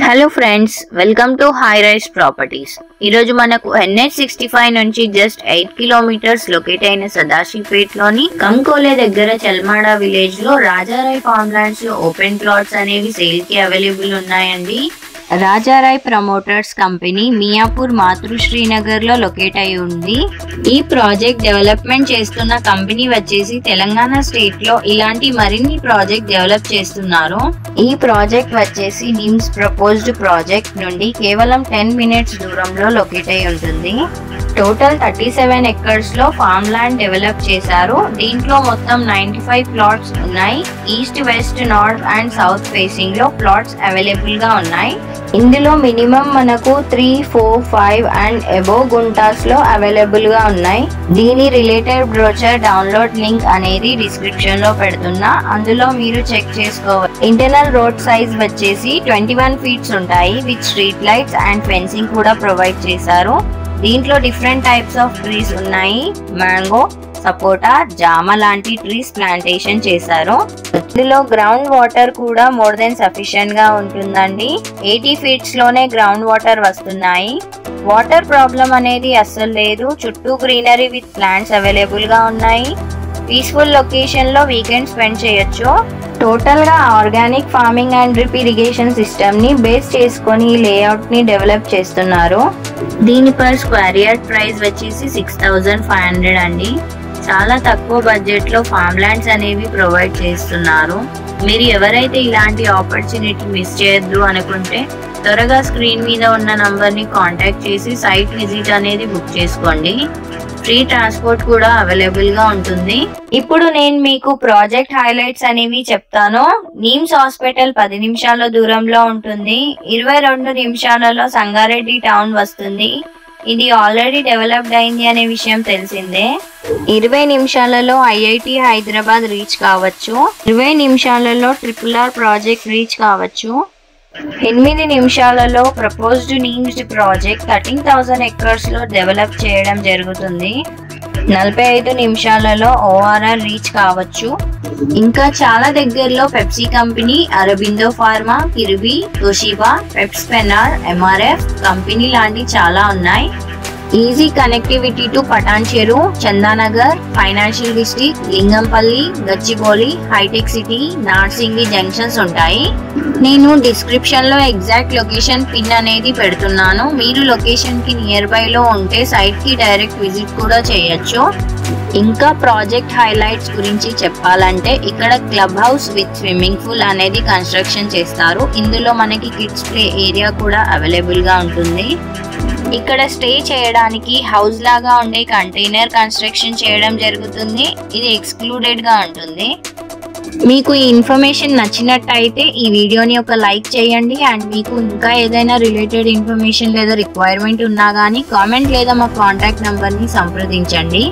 Hello friends, welcome to high rise properties. ఈరోజు మనకు NH65 నుంచి జస్ట్ 8 కిలోమీటర్స్ లొకేట్ అయిన సదాశివపేట్లోని కంకోలే దగ్గర చల్మాడ విలేజ్ లో రాజారాయ్ ఫార్మ్ ల్యాండ్స్ లో ఓపెన్ ప్లాట్స్ అనేవి సేల్ కి అవైలబుల్ ఉన్నాయండి. రాజారాయ్ ప్రమోటర్స్ కంపెనీ మియాపూర్ మాతృశ్రీనగర్ లో లొకేట్ అయి ఉంది. ఈ ప్రాజెక్ట్ డెవలప్మెంట్ చేస్తున్న కంపెనీ వచ్చేసి తెలంగాణ స్టేట్ లో ఇలాంటి మరిన్ని ప్రాజెక్ట్ డెవలప్ చేస్తున్నారు. ఈ ప్రాజెక్ట్ వచ్చేసి నిమ్స్ ప్రపోజ్డ్ ప్రాజెక్ట్ నుండి కేవలం 10 మినిట్స్ దూరంలో లొకేట్ అయి ఉంటుంది. టోటల్ 37 ఎకర్స్ లో ఫార్మ్ ల్యాండ్ డెవలప్ చేశారు. దీంట్లో మొత్తం 95 ప్లాట్స్ ఉన్నాయి. East, west, north and south facing లో ప్లాట్స్ అవైలబుల్ గా ఉన్నాయి. ఇందులో మినిమం మనకు 3, 4, 5 అండ్ అబోవ్ గుంటాస్ లో అవైలబుల్ గా ఉన్నాయి. దీని రిలేటెడ్ బ్రోచర్ డౌన్లోడ్ లింక్ అనేది డిస్క్రిప్షన్ లో పెడుతున్నా, అందులో మీరు చెక్ చేసుకోవాలి. ఇంటర్నల్ రోడ్ సైజ్ వచ్చేసి 21 ఫీట్స్ ఉంటాయి. With street lights and fencing కూడా ప్రొవైడ్ చేశారు. దీంట్లో డిఫరెంట్ టైప్స్ ఆఫ్ ట్రీస్ ఉన్నాయి. మ్యాంగో, సపోటా, జామ లాంటి ట్రీస్ ప్లాంటేషన్ చేశారు. ఇందులో గ్రౌండ్ వాటర్ కూడా మోర్ దెన్ సఫిషియెంట్ గా ఉంటుందండి. 80 ఫీట్స్ లోనే గ్రౌండ్ వాటర్ వస్తున్నాయి. వాటర్ ప్రాబ్లం అనేది అస్సలు లేదు. చుట్టూ గ్రీనరీ విత్ ప్లాంట్స్ అవైలబుల్ గా ఉన్నాయి. పీస్ఫుల్ లొకేషన్ లో వీకెండ్ స్పెండ్ చేయొచ్చు. టోటల్ గా organic farming and drip irrigation system ని బేస్ చేసుకొని ఈ లేఅవుట్ ని డెవలప్ చేస్తున్నారు. దీని పర్ స్క్వేర్ యార్డ్ ప్రైస్ వచ్చేసి 6500 అండి. చాలా తక్కువ బడ్జెట్ లో ఫార్మ్ ల్యాండ్స్ అనేవి ప్రొవైడ్ చేస్తున్నారు. మీరు ఎవరైతే ఇలాంటి ఆపర్చునిటీ మిస్ చేయొద్దు అనుకుంటే త్వరగా స్క్రీన్ మీద ఉన్న నంబర్ ని కాంటాక్ట్ చేసి సైట్ విజిట్ అనేది బుక్ చేసుకోండి. ఫ్రీ ట్రాన్స్పోర్ట్ కూడా అవైలబుల్ గా ఉంటుంది. ఇప్పుడు నేను మీకు ప్రాజెక్ట్ హైలైట్స్ అనేవి చెప్తాను. నిమ్స్ హాస్పిటల్ 10 నిమిషాల దూరంలో ఉంటుంది. 22 నిమిషాలలో సంగారెడ్డి టౌన్ వస్తుంది. ఇది ఆల్రెడీ డెవలప్డ్ అయింది అనే విషయం తెలిసిందే. 20 నిమిషాలలో IIT హైదరాబాద్ రీచ్ కావచ్చు. 20 నిమిషాలలో RRR ప్రాజెక్ట్ రీచ్ కావచ్చు. 8 నిమిషాలలో ప్రపోజ్డ్ నిమ్స్ ప్రాజెక్ట్ 13,000 ఎకర్స్ లో డెవలప్ చేయడం జరుగుతుంది. 45 నిమిషాలలో ORR రీచ్ కావచ్చు. ఇంకా చాలా దగ్గరలో Pepsi company, Aurobindo pharma, Kirby, Toshiba, పెప్స్పెనార్, MRF కంపెనీ లాంటి చాలా ఉన్నాయి. Easy connectivity to Patancheru, Chandanagar, financial district, Lingampally, Gachibowli, hitech city, Narsingi junctions ఉంటాయి. నేను డిస్క్రిప్షన్ లో ఎగ్జాక్ట్ లొకేషన్ పిన్ అనేది పెడుతున్నాను. మీరు లొకేషన్ కి నియర్ బై లో ఉంటే సైట్ కి డైరెక్ట్ విజిట్ కూడా చేయొచ్చు. ఇంకా ప్రాజెక్ట్ హైలైట్స్ గురించి చెప్పాలంటే ఇక్కడ club house with swimming pool అనేది కన్స్ట్రక్షన్ చేస్తారు. ఇందులో మనకి కిడ్స్ ప్లే ఏరియా కూడా అవైలబుల్ గా ఉంటుంది. ఇక్కడ స్టే చేయడానికి హౌస్ లాగా ఉండే కంటైనర్ కన్స్ట్రక్షన్ చేయడం జరుగుతుంది. ఇది ఎక్స్క్లూడెడ్ గా ఉంటుంది. మీకు ఈ ఇన్ఫర్మేషన్ నచ్చినట్టయితే ఈ వీడియోని ఒక లైక్ చేయండి. అండ్ మీకు ఇంకా ఏదైనా రిలేటెడ్ ఇన్ఫర్మేషన్ లేదా రిక్వైర్మెంట్ ఉన్నా కానీ కామెంట్ లేదా మా కాంటాక్ట్ నంబర్ని సంప్రదించండి.